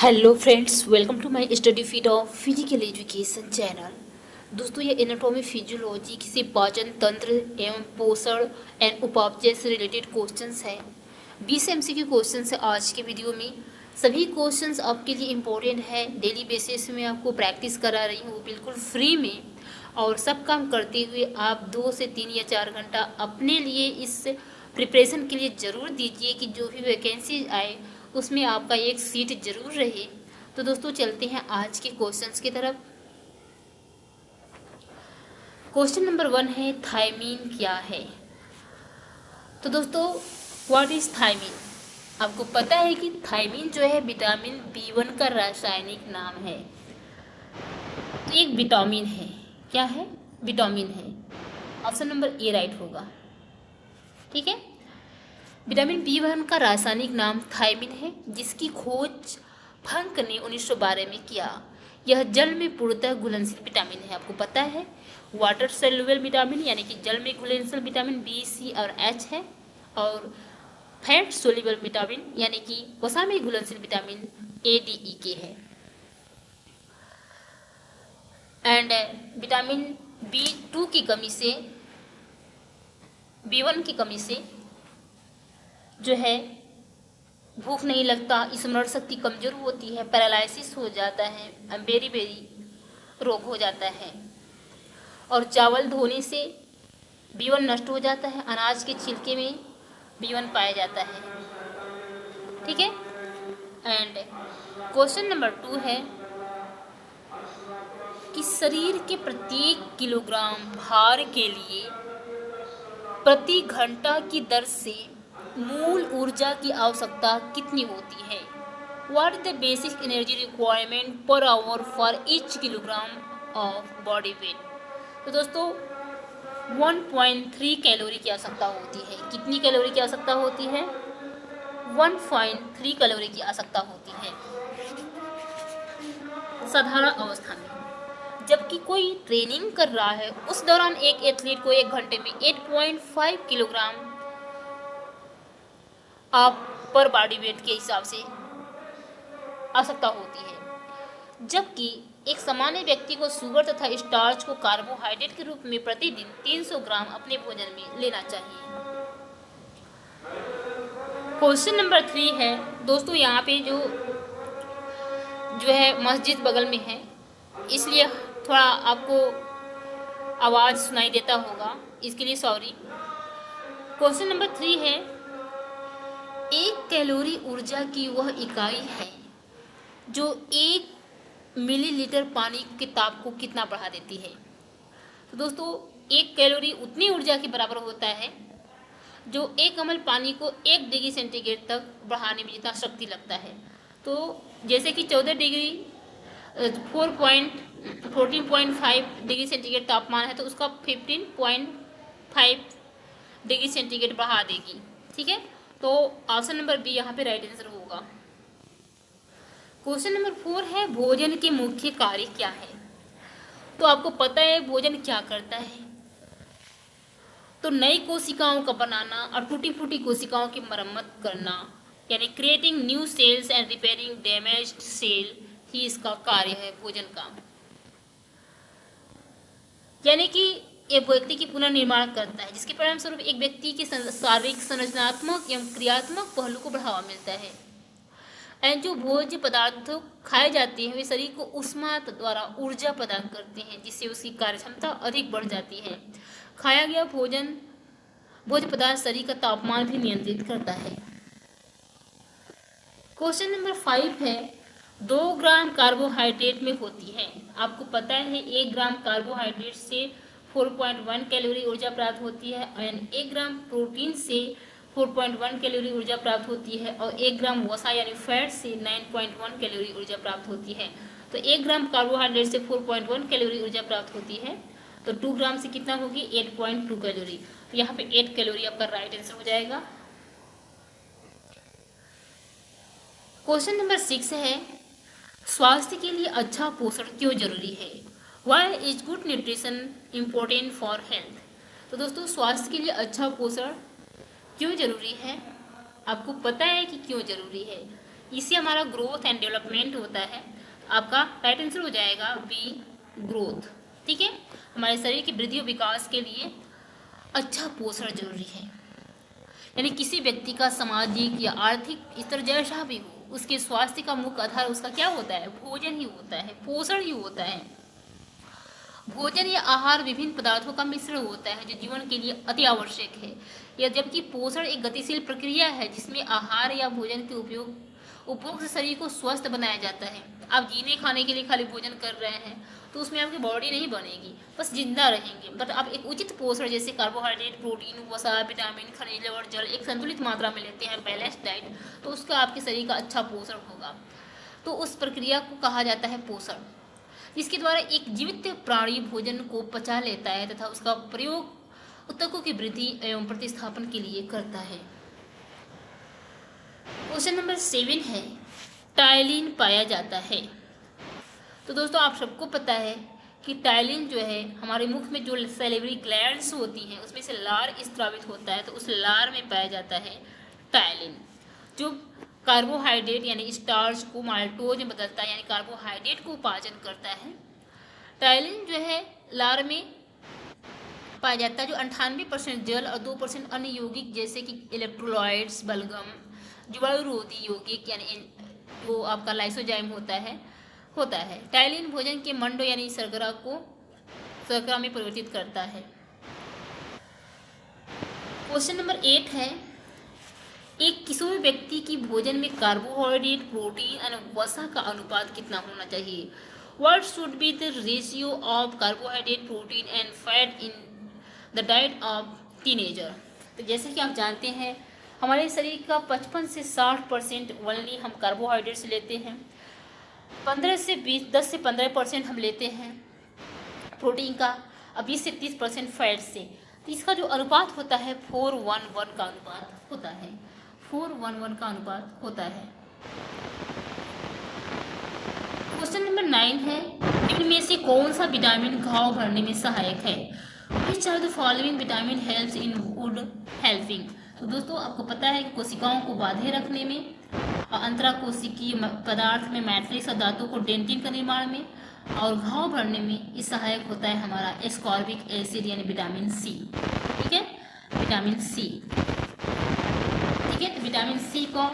Hello friends, welcome to my study feed of physical education channel. दोस्तों, ये anatomy physiology किसी पाचन तंत्र एवं पोषण एंड उपापचय से रिलेटेड क्वेश्चंस है। 20 एमसीक्यू क्वेश्चंस है आज के वीडियो में। सभी क्वेश्चंस आपके लिए इम्पोर्टेंट है। डेली बेसिस में आपको प्रैक्टिस करा रही हूँ, बिल्कुल फ्री में। और सब काम करते हुए आप 2 से 3 या 4 घंटा अपने लिए इस प्रिपरेशन के लिए ज़रूर दीजिए कि जो भी वैकेंसी आए उसमें आपका एक सीट जरूर रहे। तो दोस्तों, चलते हैं आज के क्वेश्चंस की तरफ। क्वेश्चन नंबर 1 है, थायमीन क्या है। तो दोस्तों, व्हाट इज थायमीन। आपको पता है कि थायमीन जो है विटामिन B1 का रासायनिक नाम है। तो एक विटामिन है। क्या है? विटामिन है। ऑप्शन नंबर ए राइट होगा। ठीक है। विटामिन B1 का रासायनिक नाम थायमीन है, जिसकी खोज फंक ने 1912 में किया। यह जल में पूर्णतः घुलनशील विटामिन है। आपको पता है वाटर सेलुबल विटामिन यानी कि जल में घुलनशील विटामिन B, C और H है, और फैट सोल्यूबल विटामिन यानी कि वसा में घुलनशील vitamin A, D, E, K है। एंड विटामिन B2 की कमी से, B1 की कमी से जो है भूख नहीं लगता, स्मरण शक्ति कमजोर होती है, पैरालिसिस हो जाता है, बेरी बेरी रोग हो जाता है, और चावल धोने से B1 नष्ट हो जाता है। अनाज के छिलके में B1 पाया जाता है। ठीक है। एंड क्वेश्चन नंबर 2 है कि शरीर के प्रत्येक किलोग्राम भार के लिए प्रति घंटा की दर से मूल ऊर्जा की आवश्यकता कितनी होती है। What is the basic energy requirement per hour for each kilogram of body weight. तो दोस्तों, 1.3 कैलोरी की आवश्यकता होती है। कितनी कैलोरी की आवश्यकता होती है? 1.3 कैलोरी की आवश्यकता होती है साधारण अवस्था में। जबकि कोई ट्रेनिंग कर रहा है उस दौरान एक एथलीट को 1 घंटे में 8.5 किलोग्राम आप पर बॉडी वेट के हिसाब से आवश्यकता होती है। जबकि एक सामान्य व्यक्ति को शुगर तथा स्टार्च को कार्बोहाइड्रेट के रूप में प्रतिदिन 300 ग्राम अपने भोजन में लेना चाहिए। क्वेश्चन नंबर 3 है। दोस्तों, यहाँ पे जो है मस्जिद बगल में है, इसलिए थोड़ा आपको आवाज़ सुनाई देता होगा, इसके लिए सॉरी। क्वेश्चन नंबर 3 है, 1 कैलोरी ऊर्जा की वह इकाई है जो 1 मिलीलीटर पानी के ताप को कितना बढ़ा देती है। तो दोस्तों, 1 कैलोरी उतनी ऊर्जा के बराबर होता है जो 1 ml पानी को 1 डिग्री सेंटीग्रेड तक बढ़ाने में जितना शक्ति लगता है। तो जैसे कि 14 डिग्री 14.5 डिग्री सेंटीग्रेड तापमान है, तो उसका 15.5 डिग्री सेंटीग्रेड बढ़ा देगी। ठीक है। तो ऑप्शन नंबर बी यहाँ पे राइट आंसर होगा। क्वेश्चन नंबर 4 है, भोजन के मुख्य कार्य क्या है। तो आपको पता है भोजन क्या करता है। तो नई कोशिकाओं का बनाना और टूटी फूटी कोशिकाओं की मरम्मत करना, यानी creating new cells and repairing damaged cell ही इसका कार्य है भोजन का। यानी कि एक व्यक्ति की पुनर्निर्माण करता है, जिसके परिणाम स्वरूप एक व्यक्ति के शारीरिक, संरचनात्मक एवं क्रियात्मक पहलू को बढ़ावा मिलता है। एंड जो भोज्य पदार्थ खाए जाते हैं वे शरीर को ऊष्मा द्वारा ऊर्जा प्रदान करते हैं, जिससे उसकी कार्यक्षमता अधिक बढ़ जाती है। खाया गया भोज्य पदार्थ शरीर का तापमान भी नियंत्रित करता है। क्वेश्चन नंबर 5 है, 2 ग्राम कार्बोहाइड्रेट में होती है। आपको पता है 1 ग्राम कार्बोहाइड्रेट से 4.1 कैलोरी ऊर्जा प्राप्त होती है, एंड 1 ग्राम प्रोटीन से 4.1 कैलोरी ऊर्जा प्राप्त होती है, और 1 ग्राम वसा यानी फैट से 9.1 कैलोरी ऊर्जा प्राप्त होती है। तो 1 ग्राम कार्बोहाइड्रेट से 4.1 कैलोरी ऊर्जा प्राप्त होती है, तो 2 ग्राम से कितना होगी? 8.2 कैलोरी। तो यहाँ पे 8 कैलोरी आपका राइट आंसर हो जाएगा। क्वेश्चन नंबर 6 है, स्वास्थ्य के लिए अच्छा पोषण क्यों जरूरी है। Why is good nutrition important for health. तो दोस्तों, स्वास्थ्य के लिए अच्छा पोषण क्यों जरूरी है। आपको पता है कि क्यों जरूरी है, इससे हमारा ग्रोथ एंड डेवलपमेंट होता है। आपका राइट आंसर हो जाएगा बी, ग्रोथ। ठीक है, हमारे शरीर की वृद्धि और विकास के लिए अच्छा पोषण जरूरी है। यानी किसी व्यक्ति का सामाजिक या आर्थिक स्तर जैसा भी हो, उसके स्वास्थ्य का मुख्य आधार उसका क्या होता है? भोजन ही होता है, पोषण ही होता है। भोजन या आहार विभिन्न पदार्थों का मिश्रण होता है जो जीवन के लिए अति आवश्यक है। या जबकि पोषण एक गतिशील प्रक्रिया है जिसमें आहार या भोजन के उपयोग से शरीर को स्वस्थ बनाया जाता है। आप जीने खाने के लिए खाली भोजन कर रहे हैं तो उसमें आपकी बॉडी नहीं बनेगी, बस जिंदा रहेंगे। बट आप एक उचित पोषण जैसे कार्बोहाइड्रेट, प्रोटीन, वसा, विटामिन, खनिज और जल एक संतुलित मात्रा में लेते हैं, बैलेंस डाइट, तो उसका आपके शरीर का अच्छा पोषण होगा। तो उस प्रक्रिया को कहा जाता है पोषण, जिसके द्वारा एक जीवित प्राणी भोजन को पचा लेता है तथा उसका प्रयोग ऊतकों की वृद्धि एवं प्रतिस्थापन के लिए करता है। क्वेश्चन नंबर 7 है, टायलिन पाया जाता है। तो दोस्तों आप सबको पता है कि टायलिन जो है हमारे मुख में जो सैलिवरी ग्लैंड्स होती हैं उसमें से लार स्रावित होता है, तो उस लार में पाया जाता है टायलिन, जो कार्बोहाइड्रेट यानी स्टार्च को माल्टोज में बदलता है, यानी कार्बोहाइड्रेट को पाचन करता है। टायलिन जो है लार में पाया जाता है, जो 98% जल और 2% अन्य यौगिक जैसे कि इलेक्ट्रोलाइट्स, बलगम, जीवाणुरोधी यौगिक यानी वो आपका लाइसोजाइम होता है। टायलिन भोजन के मंडो यानी शर्करा में परिवर्तित करता है। क्वेश्चन नंबर 8 है, एक किशोर व्यक्ति की भोजन में कार्बोहाइड्रेट, प्रोटीन और वसा का अनुपात कितना होना चाहिए? What should be the ratio of carbohydrate, protein and fat in the diet of teenager? तो जैसे कि आप जानते हैं हमारे शरीर का 55 से 60% ओनली हम कार्बोहाइड्रेट से लेते हैं, 10 से 15% हम लेते हैं प्रोटीन का, और 20 से 30% फैट से। तो इसका जो अनुपात होता है 4:1:1 का अनुपात होता है, 4:1:1 का अनुपात होता है। क्वेश्चन नंबर 9 है, इनमें से कौन सा विटामिन घाव भरने में सहायक है? Which are the following vitamin helps in wound helping? तो दोस्तों आपको पता है कि कोशिकाओं को बांधे रखने में, अंतराकोशिकीय पदार्थ में मैट्रिक्स और धातु को डेंटिन का निर्माण में, और घाव भरने में इस सहायक होता है हमारा एस्कॉर्बिक एसिड यानी विटामिन सी। ठीक है, विटामिन सी। ठीक है, तो विटामिन सी का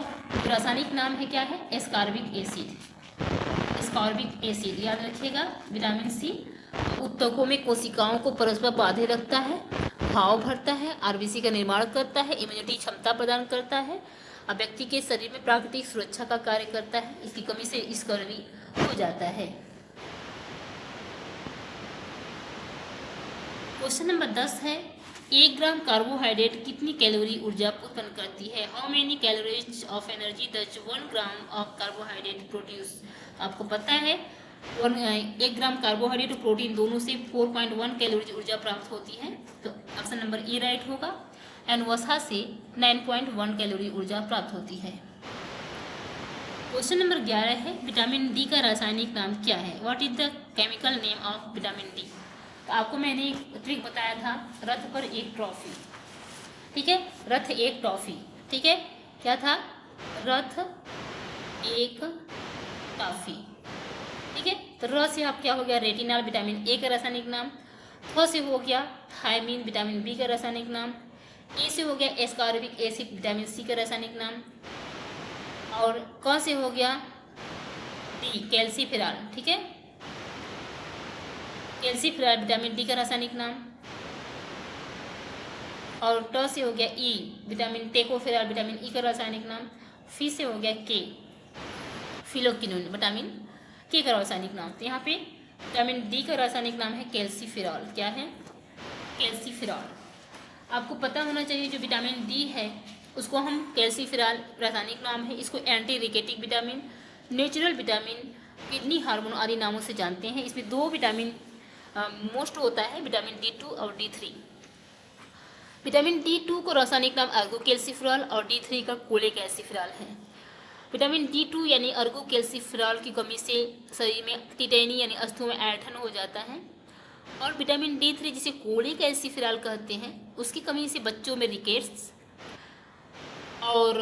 रासायनिक नाम है क्या है? Ascorbic acid. एस्कॉर्बिक एसिड याद रखिएगा। विटामिन सी ऊतकों में कोशिकाओं को परस्पर बांधे रखता है, घाव भरता है, आरबीसी का निर्माण करता है, इम्यूनिटी क्षमता प्रदान करता है, और व्यक्ति के शरीर में प्राकृतिक सुरक्षा का कार्य करता है। इसकी कमी से स्कर्वी हो जाता है। क्वेश्चन नंबर 10 है, 1 ग्राम कार्बोहाइड्रेट कितनी कैलोरी ऊर्जा उत्पन्न करती है? How many calories of energy does 1 gram of carbohydrate produce? आपको पता है 1 ग्राम कार्बोहाइड्रेट और प्रोटीन दोनों से 4.1 कैलोरी ऊर्जा प्राप्त होती है, तो ऑप्शन नंबर ए राइट होगा। एंड वसा से 9.1 कैलोरी ऊर्जा प्राप्त होती है। क्वेश्चन नंबर 11 है, विटामिन डी का रासायनिक नाम क्या है? What is the chemical name of vitamin D? तो आपको मैंने एक ट्रिक बताया था, रथ पर एक ट्रॉफी। ठीक है, रथ एक ट्रॉफी। ठीक है, क्या था? रथ एक टॉफी। ठीक है, तो र से आप क्या हो गया? रेटिनॉल विटामिन ए का रासायनिक नाम, थ से हो गया थायमीन विटामिन बी का रासायनिक नाम, ए से हो गया एस्कॉर्बिक एसिड विटामिन सी का रासायनिक नाम, और क से हो गया डी कैल्सीफेरॉल। ठीक है, कैल्सीफेरॉल विटामिन डी का रासायनिक नाम, और ट से हो गया E vitamin tocopherol vitamin E का रासायनिक नाम, फी से हो गया के फिलोक्विनोन विटामिन के का रासायनिक नाम। तो यहाँ पे विटामिन डी का रासायनिक नाम है कैल्सीफेरॉल। क्या है? कैल्सीफेरॉल। आपको पता होना चाहिए जो विटामिन डी है उसको हम कैल्सीफेरॉल रासायनिक नाम है, इसको anti rachitic vitamin, natural vitamin, kidney hormone आदि नामों से जानते हैं। इसमें 2 विटामिन मोस्ट होता है, विटामिन D2 और D3। विटामिन D2 को रासायनिक नाम अर्गो कैल्सीफेरॉल और D3 का कोले कैल्सीफेरॉल है। विटामिन D2 यानी अर्गो कैल्सीफेरॉल की कमी से शरीर में टिटेनी यानी अस्थुओं में ऐंठन हो जाता है, और विटामिन D3 जिसे कोले कैल्सीफेरॉल कहते हैं उसकी कमी से बच्चों में रिकेट्स और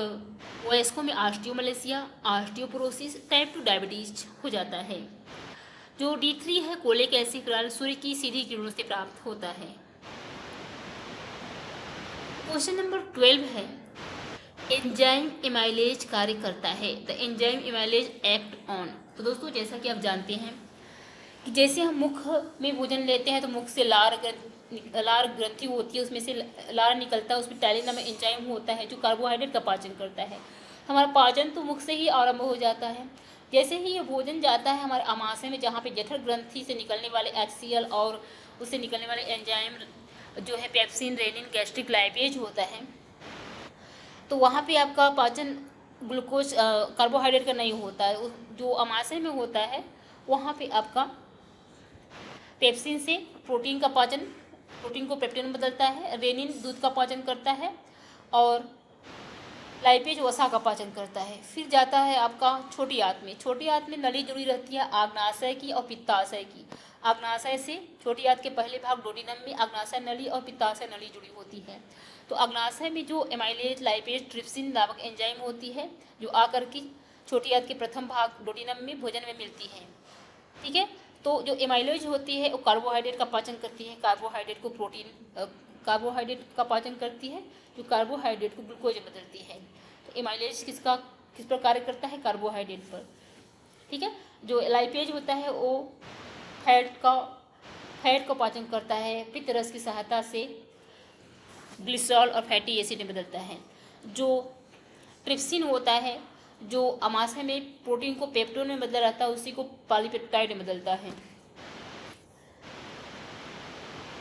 वयस्कों में ऑस्टियोमलेशिया, ऑस्टियोपोरोसिस, टाइप 2 डायबिटीज हो जाता है। जो D3 है कोलिक एसिड क्राल सूर्य की सीधी किरणों से प्राप्त होता है। क्वेश्चन नंबर 12 है एंजाइम इमाइलेज कार्य करता है। The enzyme amylase act on. तो दोस्तों जैसा कि आप जानते हैं कि जैसे हम मुख में भोजन लेते हैं तो मुख से लार ग्रंथि होती है, उसमें से लार निकलता है, उसमें टैलिन नामक एंजाइम होता है जो कार्बोहाइड्रेट का पाचन करता है। हमारा पाचन तो मुख से ही आरंभ हो जाता है। जैसे ही ये भोजन जाता है हमारे आमाशय में, जहाँ पे जठर ग्रंथि से निकलने वाले HCl और उससे निकलने वाले एंजाइम जो है पेप्सिन, रेनिन, गैस्ट्रिक लाइपेज होता है, तो वहाँ पे आपका पाचन ग्लूकोज कार्बोहाइड्रेट का नहीं होता है। जो आमाशय में होता है वहाँ पे आपका पेप्सिन से प्रोटीन का पाचन, प्रोटीन को पेप्टिन में बदलता है, रेनिन दूध का पाचन करता है और लाइपेज वसा का पाचन करता है। फिर जाता है आपका छोटी आंत में। छोटी आंत में नली जुड़ी रहती है आग्नाशय की और पित्ताशय की। आग्नाशय से छोटी आंत के पहले भाग डोडिनम में आग्नाशय नली और पित्ताशय नली जुड़ी होती है। तो आग्नाशय में जो एमाइलेज, लाइपेज, ट्रिप्सिन नामक एंजाइम होती है जो आकर के छोटी आंत के प्रथम भाग डोडिनम में भोजन में मिलती है। ठीक है, तो जो एमाइलेज होती है वो कार्बोहाइड्रेट का पाचन करती है, कार्बोहाइड्रेट को प्रोटीन, कार्बोहाइड्रेट का पाचन करती है जो कार्बोहाइड्रेट को ग्लूकोज में बदलती है। तो एमाइलेज किस पर कार्य करता है? कार्बोहाइड्रेट पर। ठीक है, जो लाइपेज होता है वो फैट का पाचन करता है, पित्त रस की सहायता से ग्लिसरॉल और फैटी एसिड में बदलता है। जो ट्रिप्सिन होता है जो आमाशय में प्रोटीन को पेप्टोन में बदला रहता है उसी को पॉलीपेप्टाइड में बदलता है।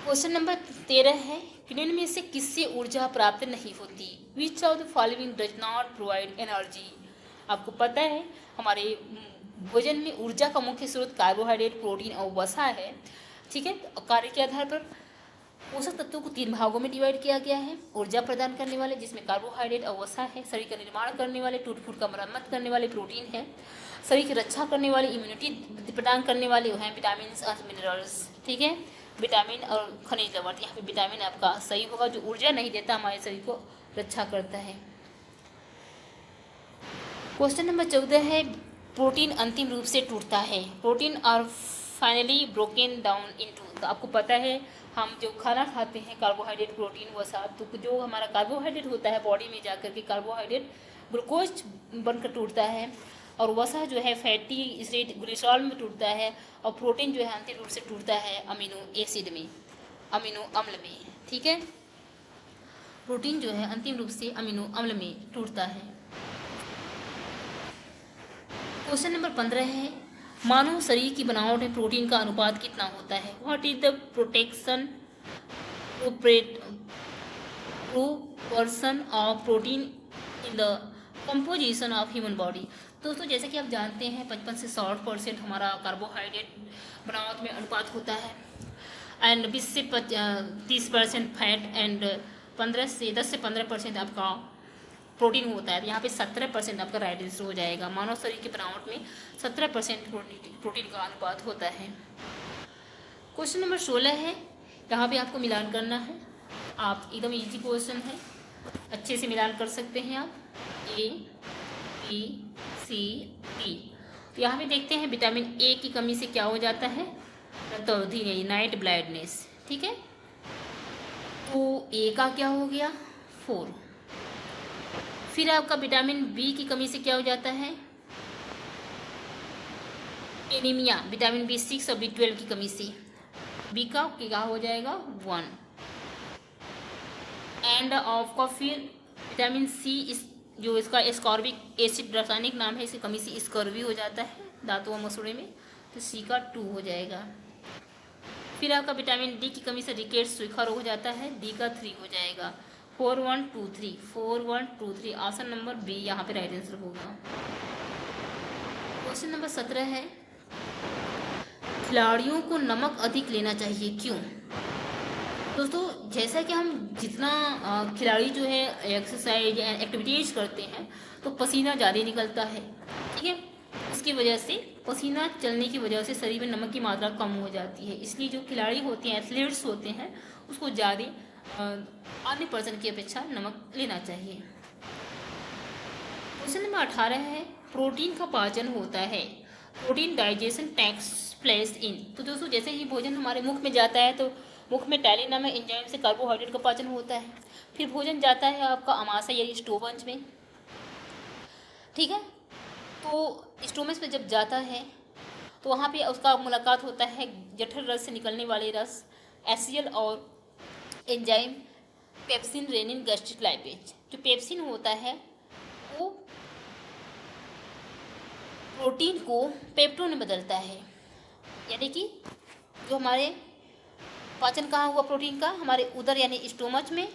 क्वेश्चन नंबर 13 है किन्हीं में से किससे ऊर्जा प्राप्त नहीं होती? Which of the following does not provide energy? आपको पता है हमारे भोजन में ऊर्जा का मुख्य स्रोत कार्बोहाइड्रेट, प्रोटीन और वसा है। ठीक है, कार्य के आधार पर पोषक तत्वों को 3 भागों में डिवाइड किया गया है। ऊर्जा प्रदान करने वाले जिसमें कार्बोहाइड्रेट और वसा है, शरीर का निर्माण करने वाले, टूट फूट का मरम्मत करने वाले प्रोटीन है, शरीर की रक्षा करने वाले, इम्यूनिटी प्रदान करने वाले हैं विटामिन और मिनरल्स। ठीक है, विटामिन और खनिज लवण। यहाँ पे विटामिन आपका सही होगा, जो ऊर्जा नहीं देता हमारे शरीर को रक्षा करता है। क्वेश्चन नंबर 14 है प्रोटीन अंतिम रूप से टूटता है। Protein are finally broken down into. तो आपको पता है हम जो खाना खाते हैं कार्बोहाइड्रेट, प्रोटीन, वसा, तो जो हमारा कार्बोहाइड्रेट होता है बॉडी में जाकर के कार्बोहाइड्रेट ग्लूकोज बनकर टूटता है और वसा जो है फैटी एसिड ग्लिसरॉल में टूटता है और प्रोटीन जो है अंतिम रूप से टूटता है अमीनो एसिड में, अमीनो अम्ल में। ठीक है, प्रोटीन जो है अंतिम रूप से अमीनो अम्ल में टूटता है। क्वेश्चन नंबर 15 है मानव शरीर की बनावट में प्रोटीन का अनुपात कितना होता है? What is the proportion of protein in the composition of human body? दोस्तों जैसे कि आप जानते हैं 55 से 60% हमारा कार्बोहाइड्रेट बनावट में अनुपात होता है एंड 20 से 30% फैट एंड 10 से 15% आपका प्रोटीन होता है। यहाँ पे 17% आपका राइट आंसर हो जाएगा। मानव शरीर की बनावट में 17% प्रोटीन का अनुपात होता है। क्वेश्चन नंबर 16 है, यहाँ पे आपको मिलान करना है। आप एकदम इजी क्वेश्चन है, अच्छे से मिलान कर सकते हैं आप। A, B, C, D। तो यहाँ पे देखते हैं विटामिन ए की कमी से क्या हो जाता है? रक्तवृद्धि नहीं, नाइट ब्लाइंडनेस। ठीक है, तो ए का क्या हो गया? 4। फिर आपका विटामिन बी की कमी से क्या हो जाता है? एनीमिया। विटामिन B6 और B12 की कमी से बी का क्या हो जाएगा? 1। एंड आपका फिर विटामिन सी जो इसका एस्कॉर्बिक एसिड रासायनिक नाम है, इसकी कमी से स्कर्वी हो जाता है दांतों और मसूड़े में, तो सी का 2 हो जाएगा। फिर आपका विटामिन डी की कमी से रिकेट्स सूखा रोग हो जाता है, डी का 3 हो जाएगा। 4 1 2 3 4 1 2 3 ऑप्शन नंबर बी यहाँ पे राइट आंसर होगा। क्वेश्चन नंबर 17 है खिलाड़ियों को नमक अधिक लेना चाहिए, क्यों? दोस्तों जैसा कि हम जितना खिलाड़ी जो है एक्सरसाइज या एक्टिविटीज़ करते हैं तो पसीना ज़्यादा निकलता है। ठीक है, इसकी वजह से पसीना चलने की वजह से शरीर में नमक की मात्रा कम हो जाती है। इसलिए जो खिलाड़ी होते हैं, एथलीट्स होते हैं, उसको ज़्यादा अन्य पर्सन की अपेक्षा नमक लेना चाहिए। क्वेश्चन नंबर 18 है प्रोटीन का पाचन होता है, protein digestion takes place in. तो दोस्तों जैसे ही भोजन हमारे मुख में जाता है तो मुख में टैलिन नामक एंजाइम से कार्बोहाइड्रेट का पाचन होता है, फिर भोजन जाता है आपका अमाशय यानी स्टोमच में, ठीक है। तो स्टोमच में जब जाता है तो वहाँ पे उसका मुलाकात होता है जठर रस से निकलने वाले रस एसियल और enzyme pepsin rennin gastric lipase. जो पेप्सिन होता है वो प्रोटीन को पेप्टोन में बदलता है, यानी कि जो हमारे पाचन कहाँ हुआ प्रोटीन का, हमारे उदर यानी स्टोमच में,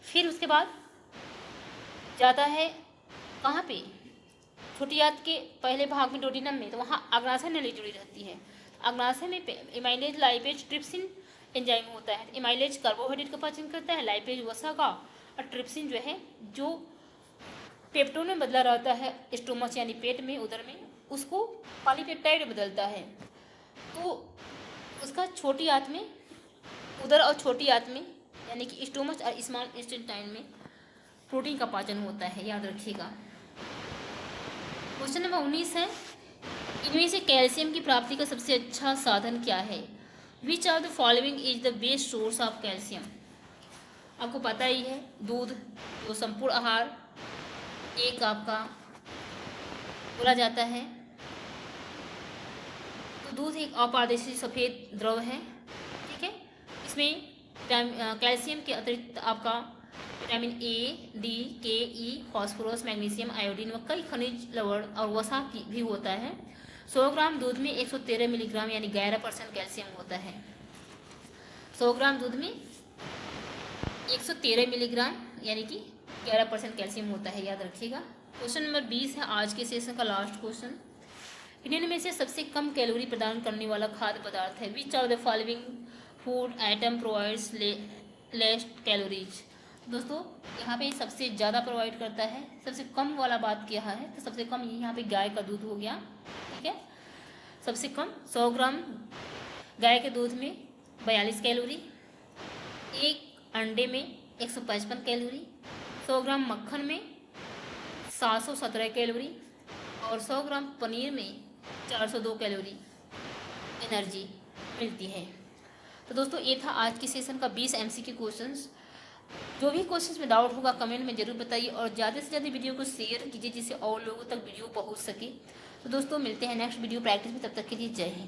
फिर उसके बाद जाता है कहाँ पे, छोटी आंत के पहले भाग में डोडिनम में, तो वहाँ अग्नाशय नली जुड़ी रहती है। अग्नाशय में एमाइलेज लाइपेज ट्रिप्सिन एंजाइम होता है। एमाइलेज कार्बोहाइड्रेट का पाचन करता है, लाइपेज वसा का, और ट्रिप्सिन जो है जो पेप्टोन में बदला रहता है स्टोमच यानी पेट में उदर में, उसको पॉलीपेप्टाइड में बदलता है। तो उसका छोटी आंत में, उदर और छोटी आंत में यानी कि स्टोमच और स्मॉल इंटेस्टाइन में प्रोटीन का पाचन होता है, याद रखिएगा। क्वेश्चन नंबर 19 है इनमें से कैल्शियम की प्राप्ति का सबसे अच्छा साधन क्या है? Which of the following is the best source of calcium? आपको पता ही है दूध जो संपूर्ण आहार एक आपका बोला जाता है, तो दूध एक अपारदर्शी सफ़ेद द्रव है, ठीक है। इसमें कैल्शियम के अतिरिक्त आपका विटामिन ए, डी, के, ई, फास्फोरस, मैग्नीशियम, आयोडीन व कई खनिज लवण और वसा भी होता है। 100 ग्राम दूध में 113 मिलीग्राम यानी 11% कैल्शियम होता है। 100 ग्राम दूध में 113 मिलीग्राम यानी कि 11% कैल्शियम होता है, याद रखिएगा। क्वेश्चन नंबर 20 है आज के सेशन का लास्ट क्वेश्चन। इनमें में से सबसे कम कैलोरी प्रदान करने वाला खाद्य पदार्थ है। Which of the following food item provides less calories? दोस्तों यहाँ पे सबसे ज़्यादा प्रोवाइड करता है, सबसे कम वाला बात किया है तो सबसे कम यहाँ पे गाय का दूध हो गया, ठीक है। सबसे कम 100 ग्राम गाय के दूध में 42 कैलोरी, एक अंडे में 155 कैलोरी, 100 ग्राम मक्खन में 717 कैलोरी और 100 ग्राम पनीर में 402 कैलोरी एनर्जी मिलती है। तो दोस्तों ये था आज के सेशन का 20 MCQ क्वेश्चंस। जो भी क्वेश्चंस में डाउट होगा कमेंट में ज़रूर बताइए और ज़्यादा से ज़्यादा वीडियो को शेयर कीजिए जिससे और लोगों तक वीडियो पहुंच सके। तो दोस्तों मिलते हैं नेक्स्ट वीडियो प्रैक्टिस में, तब तक के लिए जय हिंद।